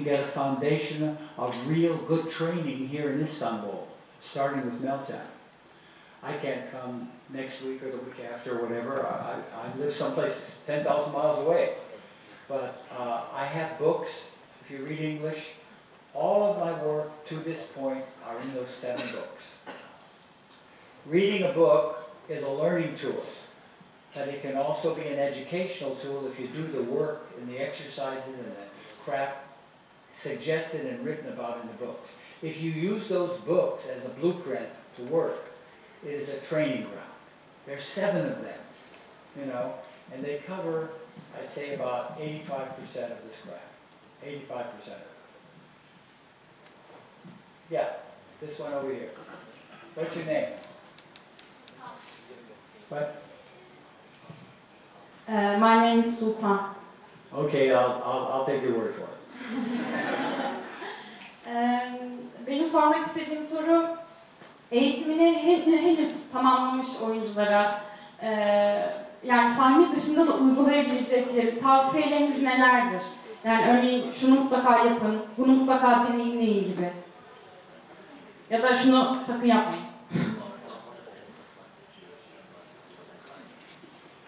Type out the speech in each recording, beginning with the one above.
can get a foundation of real good training here in Istanbul, starting with Meltem. I can't come next week or the week after or whatever. I live someplace 10,000 miles away. But I have books, if you read English. All of my work to this point are in those 7 books. Reading a book is a learning tool, but it can also be an educational tool if you do the work and the exercises and the craft suggested and written about in the books. If you use those books as a blueprint to work, it is a training ground. There's 7 of them, you know, and they cover, I'd say, about 85% of this craft. 85% of it. Yeah, this one over here. What's your name? What? My name is Sultan. Okay, I'll take your word for it. Benim sormak istediğim soru, eğitimini henüz tamamlamış oyunculara, yani sahne dışında da uygulayabilecekleri tavsiyeleriniz nelerdir? Yani örneğin şunu mutlaka yapın, bunu mutlaka deneyimleyin gibi. Ya da şunu sakın yapmayın.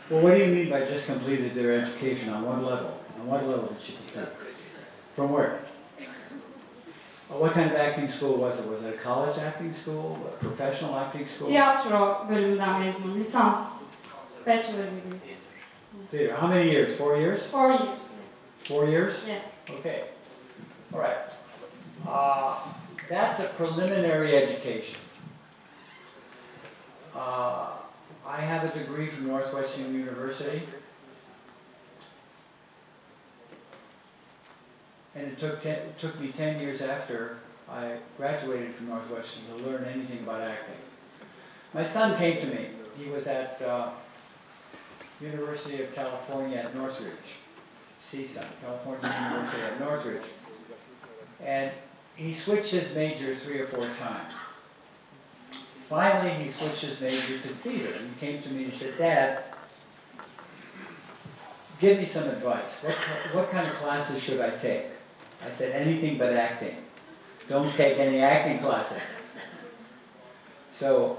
Well, what do you mean by just completed their education on one level? On what level did she complete? From where? What kind of acting school was it? Was it a college acting school? A professional acting school? Tiyatro bölümünden mezunum, lisans, bachelor degree. Theater. How many years? 4 years? 4 years. 4 years? Yeah. Okay. All right. That's a preliminary education. I have a degree from Northwestern University. And it took me 10 years after I graduated from Northwestern to learn anything about acting. My son came to me. He was at University of California at Northridge, CSUN, California University at Northridge. And he switched his major 3 or 4 times. Finally, he switched his major to theater. And he came to me and said, "Dad, give me some advice. What kind of classes should I take?" I said, "Anything but acting. Don't take any acting classes." So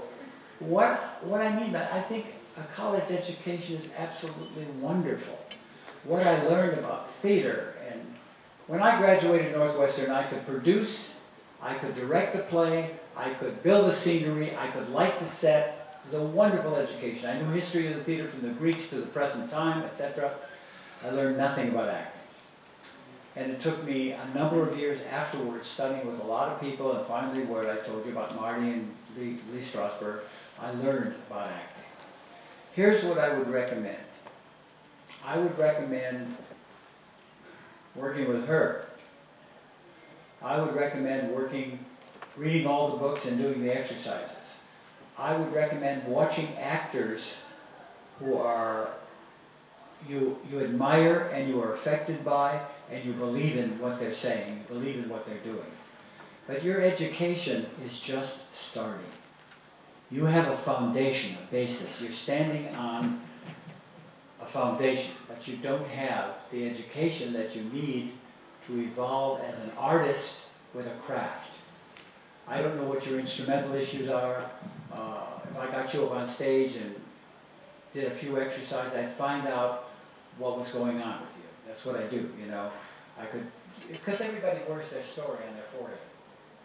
what I mean by, I think a college education is absolutely wonderful. What I learned about theater, and when I graduated Northwestern, I could produce, I could direct a play, I could build the scenery, I could light the set. It was a wonderful education. I knew history of the theater from the Greeks to the present time, etc. I learned nothing about acting. And it took me a number of years afterwards, studying with a lot of people, and finally what I told you about Marty and Lee Strasberg, I learned about acting. Here's what I would recommend. I would recommend working with her. I would recommend reading all the books and doing the exercises. I would recommend watching actors who are you admire and you are affected by, and you believe in what they're saying, you believe in what they're doing. But your education is just starting. You have a foundation, a basis. You're standing on a foundation, but you don't have the education that you need to evolve as an artist with a craft. I don't know what your instrumental issues are. If I got you up on stage and did a few exercises, I'd find out what was going on with you. That's what I do, you know. I could, because everybody wears their story on their forehead,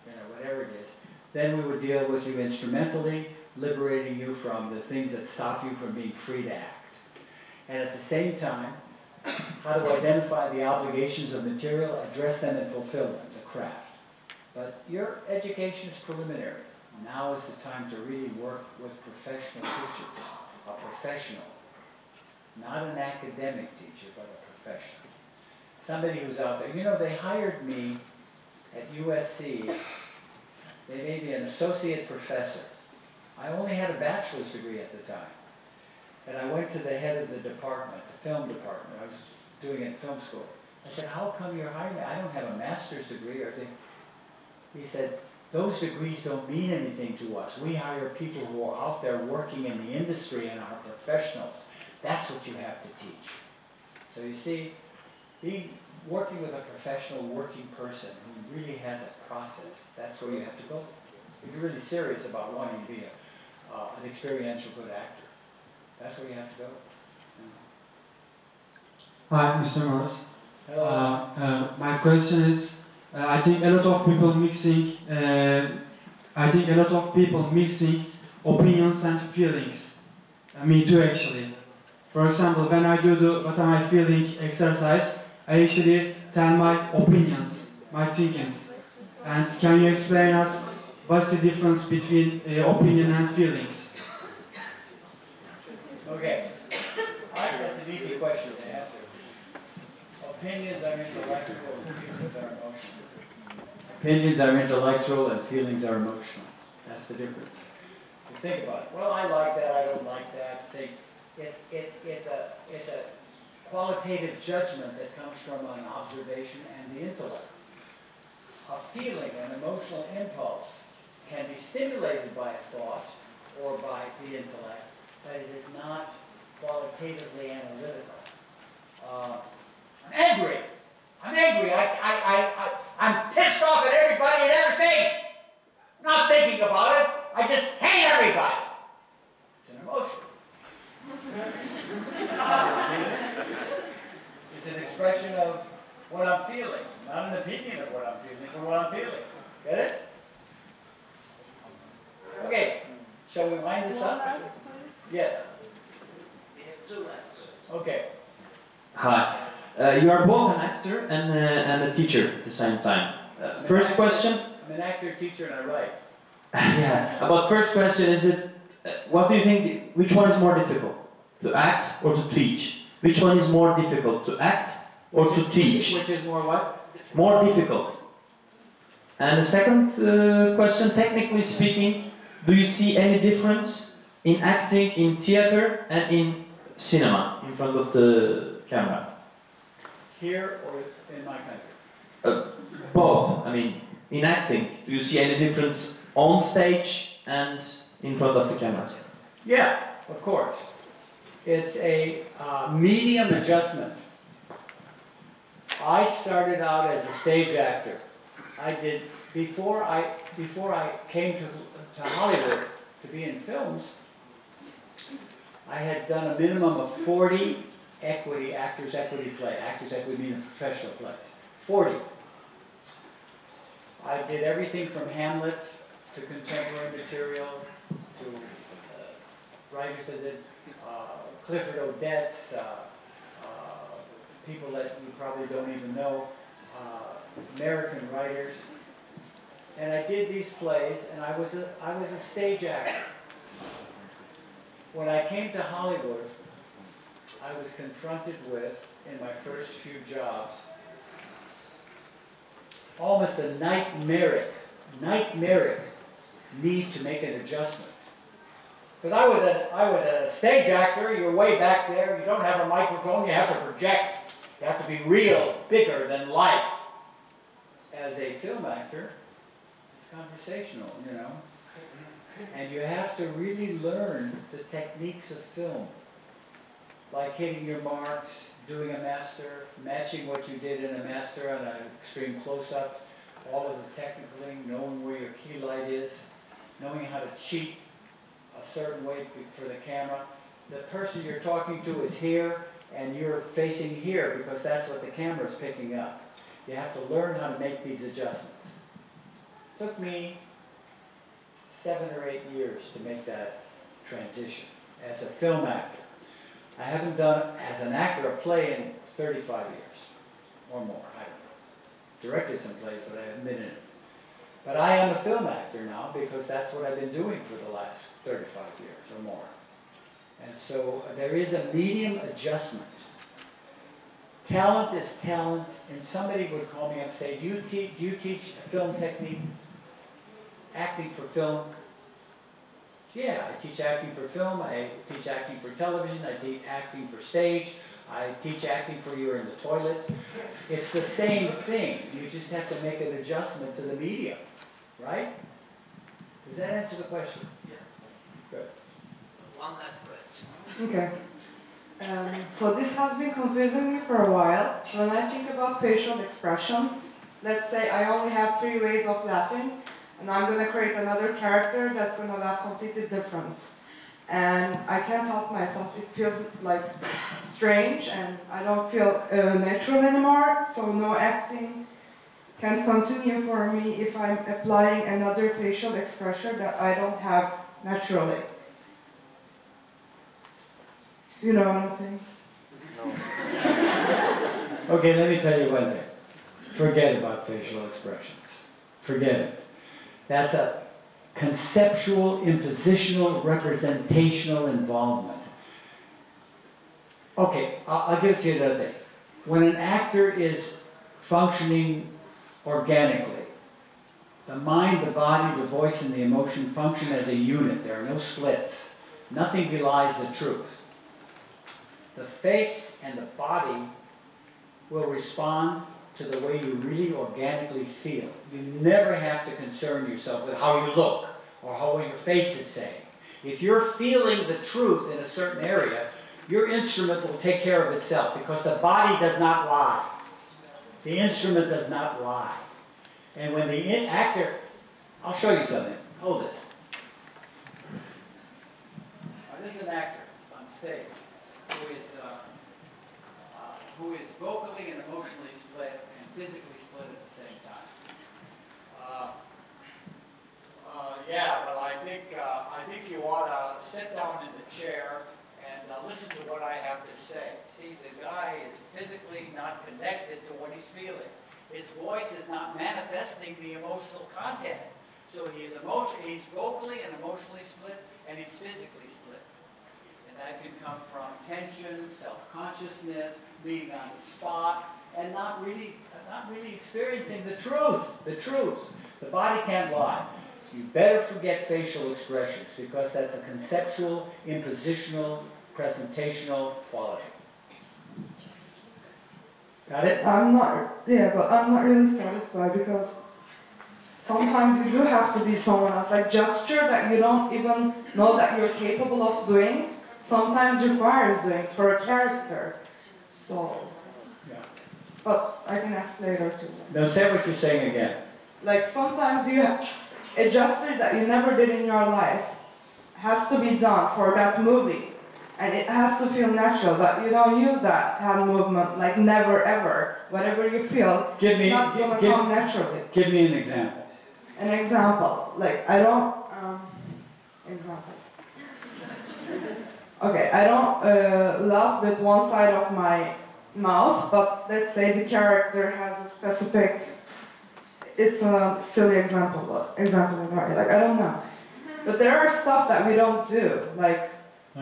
you know, whatever it is. Then we would deal with you instrumentally, liberating you from the things that stop you from being free to act. And at the same time, how to identify the obligations of material, address them and fulfill them, the craft. But your education is preliminary. Now is the time to really work with professional teachers, a professional. Not an academic teacher, but a professional. Somebody who's out there. You know, they hired me at USC. They made me an associate professor. I only had a bachelor's degree at the time. And I went to the head of the department, the film department. I was doing it in film school. I said, "How come you're hiring me? I don't have a master's degree." He said, "Those degrees don't mean anything to us. We hire people who are out there working in the industry and are professionals. That's what you have to teach." So you see, working with a professional working person who really has a process, that's where you have to go. If you're really serious about wanting to be an experiential good actor, that's where you have to go. Hi, Mr. Morris. Hello. My question is, I think a lot of people mixing opinions and feelings. Me too, actually. For example, when I do the what am I feeling exercise, I actually tell my opinions, my thinkings. And can you explain us what's the difference between opinion and feelings? Okay. That's an easy question to answer. Opinions are intellectual, feelings are emotional. Opinions are intellectual and feelings are emotional. That's the difference. You think about it. Well, I like that, I don't like that. Think it's a qualitative judgment that comes from an observation and the intellect. A feeling, an emotional impulse, can be stimulated by a thought or by the intellect, but it is not qualitatively analytical. I'm angry. I'm pissed off at everybody and everything. I'm not thinking about it. I just hate everybody. It's an emotion. It's an expression of what I'm feeling, not an opinion of what I'm feeling, but what I'm feeling. Get it? Okay. Shall we wind this up? Last, please. Yes. We have two last questions. Okay. Hi. You are both an actor and a teacher at the same time. First question. I'm an actor, teacher, and I write. Yeah. About first question is it? What do you think? Which one is more difficult, to act or to teach? Which one is more difficult, to act or to teach? Which is more what? More difficult. And the second question, technically speaking, do you see any difference in acting in theater and in cinema, in front of the camera? Here or in my country? Both. I mean, in acting, do you see any difference on stage and in front of the camera? Yeah, of course. It's a medium adjustment. I started out as a stage actor. I did before I came to Hollywood to be in films. I had done a minimum of 40 actors equity meaning professional plays. 40. I did everything from Hamlet to contemporary material to writers that did Clifford Odets, people that you probably don't even know, American writers. And I did these plays, and I was a stage actor. When I came to Hollywood, I was confronted with, in my first few jobs, almost a nightmaric need to make an adjustment. Because I was a stage actor, you're way back there, you don't have a microphone, you have to project. You have to be real, bigger than life. As a film actor, it's conversational, you know. And you have to really learn the techniques of film. Like hitting your marks, doing a master, matching what you did in a master on an extreme close-up, all of the technicaling, knowing where your key light is, knowing how to cheat a certain way for the camera. The person you're talking to is here, and you're facing here because that's what the camera is picking up. You have to learn how to make these adjustments. It took me 7 or 8 years to make that transition as a film actor. I haven't done, as an actor, a play in 35 years or more. I don't know. Directed some plays, but I haven't been in it. But I am a film actor now because that's what I've been doing for the last 35 years or more. And so there is a medium adjustment. Talent is talent, and somebody would call me up and say, do you teach a film technique, acting for film? Yeah, I teach acting for film, I teach acting for television, I teach acting for stage, I teach acting for you're in the toilet. It's the same thing, you just have to make an adjustment to the medium, right? Does that answer the question? Yes. Good. So one last question. Okay. So this has been confusing me for a while. When I think about facial expressions, let's say I only have 3 ways of laughing, and I'm going to create another character that's going to laugh completely different. And I can't help myself. It feels like strange, and I don't feel natural anymore, so no acting can continue for me if I'm applying another facial expression that I don't have naturally. You know what I'm saying? Okay, let me tell you one thing. Forget about facial expressions. Forget it. That's a conceptual, impositional, representational involvement. Okay, I'll give it to you another thing. When an actor is functioning organically, the mind, the body, the voice, and the emotion function as a unit. There are no splits. Nothing belies the truth. The face and the body will respond to the way you really organically feel. You never have to concern yourself with how you look or how your face is saying. If you're feeling the truth in a certain area, your instrument will take care of itself because the body does not lie. The instrument does not lie. And when the actor, I'll show you something. Hold it. Now, this is an actor on stage who is vocally and emotionally split and physically split at the same time. Yeah, well, I think you ought to sit down in the chair and listen to what I have to say. See, the guy is physically not connected to what he's feeling. His voice is not manifesting the emotional content. So he's vocally and emotionally split, and he's physically split. And that can come from tension, self-consciousness, being on the spot, and not really experiencing the truth. The truth. The body can't lie. You better forget facial expressions because that's a conceptual, impositional, presentational quality. Got it? but I'm not really satisfied because sometimes you do have to be someone else. Like gesture that you don't even know that you're capable of doing, sometimes requires doing for a character. So, Yeah. but I can ask later too. Now say what you're saying again. Like sometimes a gesture that you never did in your life has to be done for that movie. And it has to feel natural, but you don't use that hand movement, like never ever. Whatever you feel, it's not going to come naturally. Give me an example. An example, like I don't, example. Okay, I don't laugh with one side of my mouth, but let's say the character has a specific, it's a silly example, right? Like I don't know. But there are stuff that we don't do, like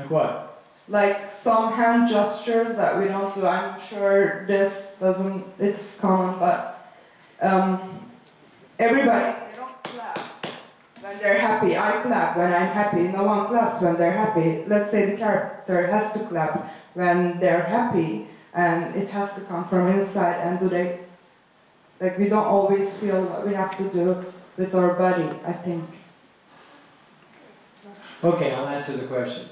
what? Like some hand gestures that we don't do. I'm sure it's common, but everybody, they don't clap when they're happy. I clap when I'm happy. No one claps when they're happy. Let's say the character has to clap when they're happy, and it has to come from inside. And we don't always feel what we have to do with our body, I think. Okay, I'll answer the question.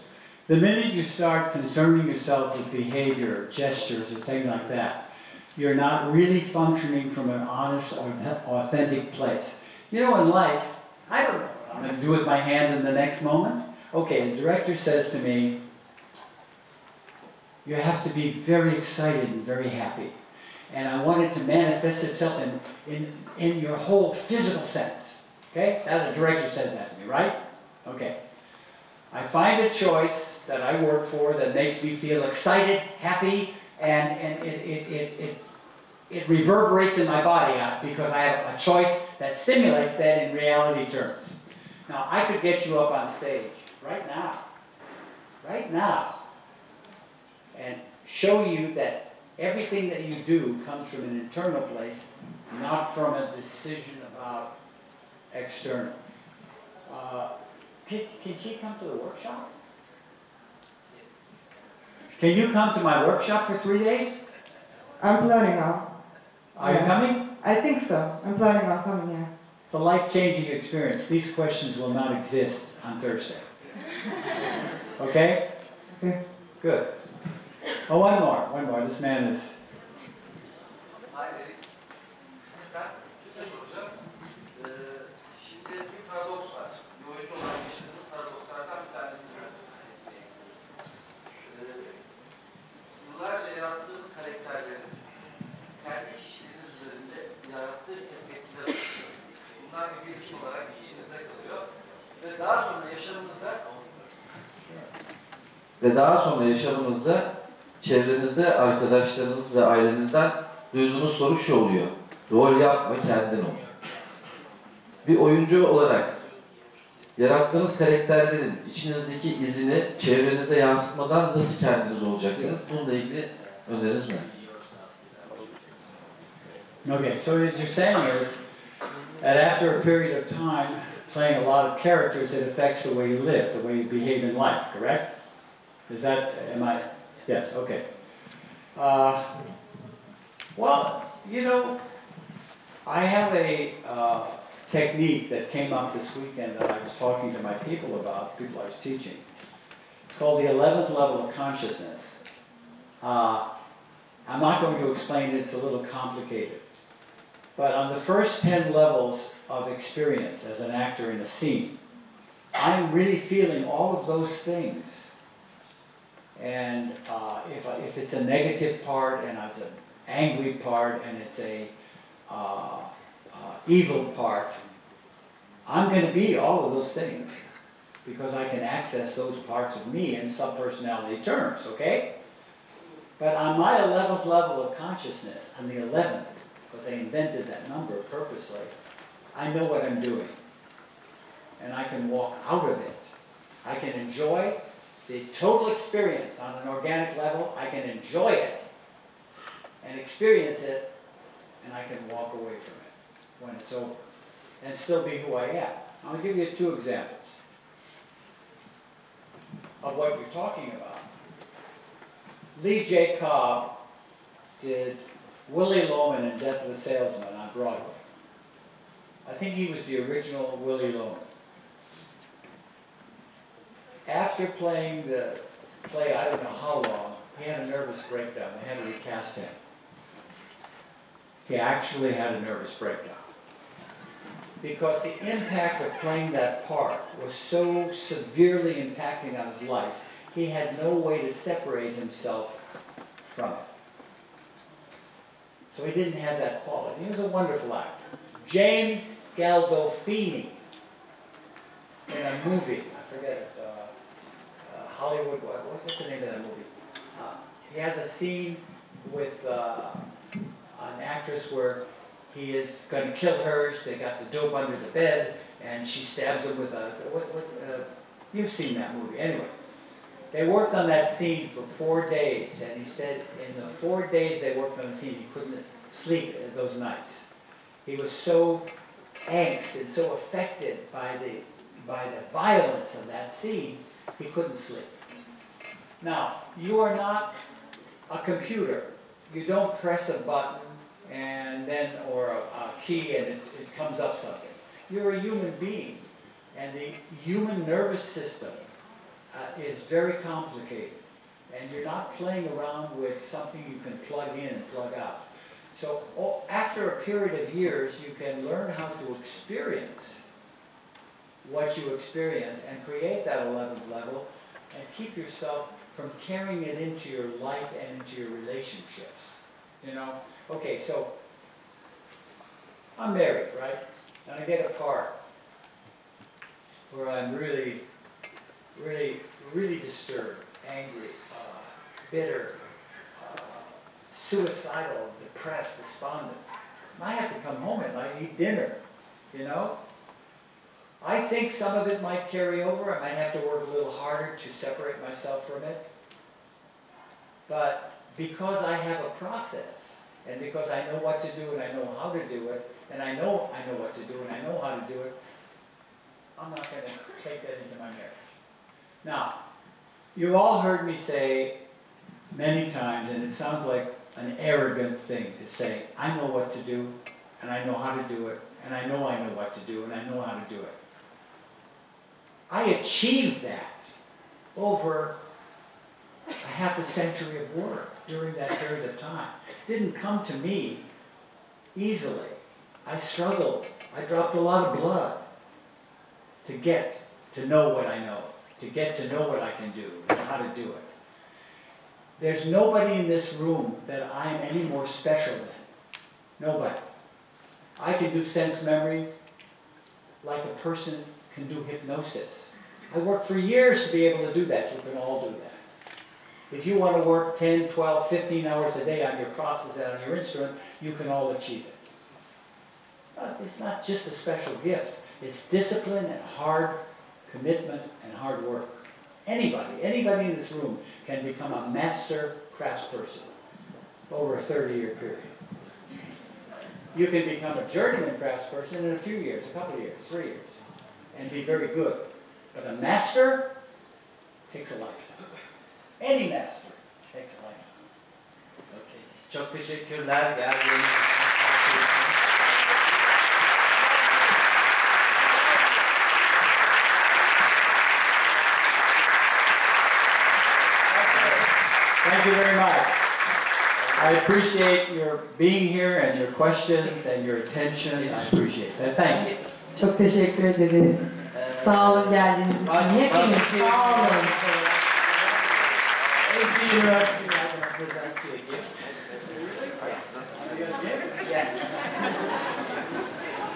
The minute you start concerning yourself with behavior, gestures, or things like that, you're not really functioning from an honest or authentic place. You know, in life, I don't know what I'm going to do with my hand in the next moment. Okay, the director says to me, you have to be very excited and very happy. And I want it to manifest itself in your whole physical sense. Okay? Now the director says that to me, right? Okay. I find a choice that I work for that makes me feel excited, happy, and it reverberates in my body because I have a choice that simulates that in reality terms. Now, I could get you up on stage right now, and show you that everything that you do comes from an internal place, not from a decision about external. Can she come to the workshop? Can you come to my workshop for 3 days? I'm planning on. Are you coming? I think so. I'm planning on coming, yeah. It's a life-changing experience. These questions will not exist on Thursday. Okay? Okay. Good. Oh, one more. This man is. Ben bir şey soracağım. Şimdi bir paradoks var. Bir oyuncu olarak yaşadığımız paradokslardan bir tanesi. Yıllarca yarattığımız karakterlerin kendi kişiliğiniz üzerinde yarattığı etkiler oluşuyor. Bunlar bir birikim olarak içinizde kalıyor. Ve daha sonra yaşamınızda çevrenizde arkadaşlarınız ve ailenizden duyduğunuz soru şu oluyor. Rol yapma, kendin ol. Bir oyuncu olarak yarattığınız karakterlerin içinizdeki izini çevrenizde yansıtmadan nasıl kendiniz olacaksınız? Bununla ilgili öneriniz ne? Okay, so what you're saying is that after a period of time playing a lot of characters, it affects the way you live, the way you behave in life, correct? Is that, am I, yes, okay. Well, you know, I have a technique that came up this weekend that I was talking to my people about, people I was teaching. It's called the 11th level of consciousness. I'm not going to explain it, it's a little complicated. But on the first 10 levels of experience as an actor in a scene, I'm really feeling all of those things. And if it's a negative part, and it's an angry part, and it's a evil part, I'm going to be all of those things because I can access those parts of me in subpersonality terms, okay? But on my 11th level of consciousness, on the 11th, because they invented that number purposely, I know what I'm doing. And I can walk out of it. I can enjoy the total experience on an organic level. I can enjoy it and experience it, and I can walk away from it when it's over and still be who I am. I'll give you 2 examples of what you're talking about. Lee J. Cobb did Willie Loman in Death of a Salesman on Broadway. I think he was the original Willie Loman. After playing the play, I don't know how long, he had a nervous breakdown. They had to recast him. He actually had a nervous breakdown. Because the impact of playing that part was so severely impacting on his life, he had no way to separate himself from it. So he didn't have that quality. He was a wonderful actor. James Gandolfini, in a movie, I forget it, Hollywood, what's the name of that movie? He has a scene with an actress where he is going to kill her. They got the dope under the bed, and she stabs him with a, you've seen that movie. Anyway, they worked on that scene for 4 days, and he said in the 4 days they worked on the scene, he couldn't sleep those nights. He was so angst and so affected by the violence of that scene, he couldn't sleep. Now, you are not a computer. You don't press a button and then, or a key and it comes up something. You're a human being, and the human nervous system is very complicated, and you're not playing around with something you can plug in and plug out. So after a period of years, you can learn how to experience what you experience and create that 11th level and keep yourself from carrying it into your life and into your relationships. You know? Okay, so I'm married, right? And I get a part where I'm really, really, really disturbed, angry, bitter, suicidal, depressed, despondent. And I have to come home and I eat dinner, you know? I think some of it might carry over. I might have to work a little harder to separate myself from it. But because I have a process, and because I know what to do and I know how to do it, and I know what to do and I know how to do it, I'm not going to take that into my marriage. Now, you've all heard me say many times, and it sounds like an arrogant thing to say, I know what to do, and I know how to do it, and I know what to do, and I know how to do it. I achieved that over a half a century of work during that period of time. It didn't come to me easily. I struggled. I dropped a lot of blood to get to know what I know, to get to know what I can do, and how to do it. There's nobody in this room that I'm any more special than. Nobody. I can do sense memory like a person can do hypnosis. I worked for years to be able to do that. You can all do that. If you want to work 10, 12, 15 hours a day on your process and on your instrument, you can all achieve it. But it's not just a special gift. It's discipline and hard commitment and hard work. Anybody in this room can become a master craftsperson over a 30-year period. You can become a journeyman craftsperson in a few years, a couple of years, 3 years, and be very good. But a master takes a lifetime. Any master takes a lifetime. Okay. Çok teşekkürler geldiğiniz için. Thank you very much. I appreciate your being here and your questions and your attention. I appreciate that. Thank you. Çok teşekkür ederiz. Sağ olun geldiğiniz için. Hepiniz sağ olun. Özgün Üniversitesi'nde I'm going to present you a gift. Yeah.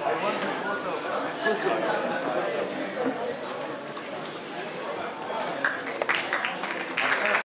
I want a photo.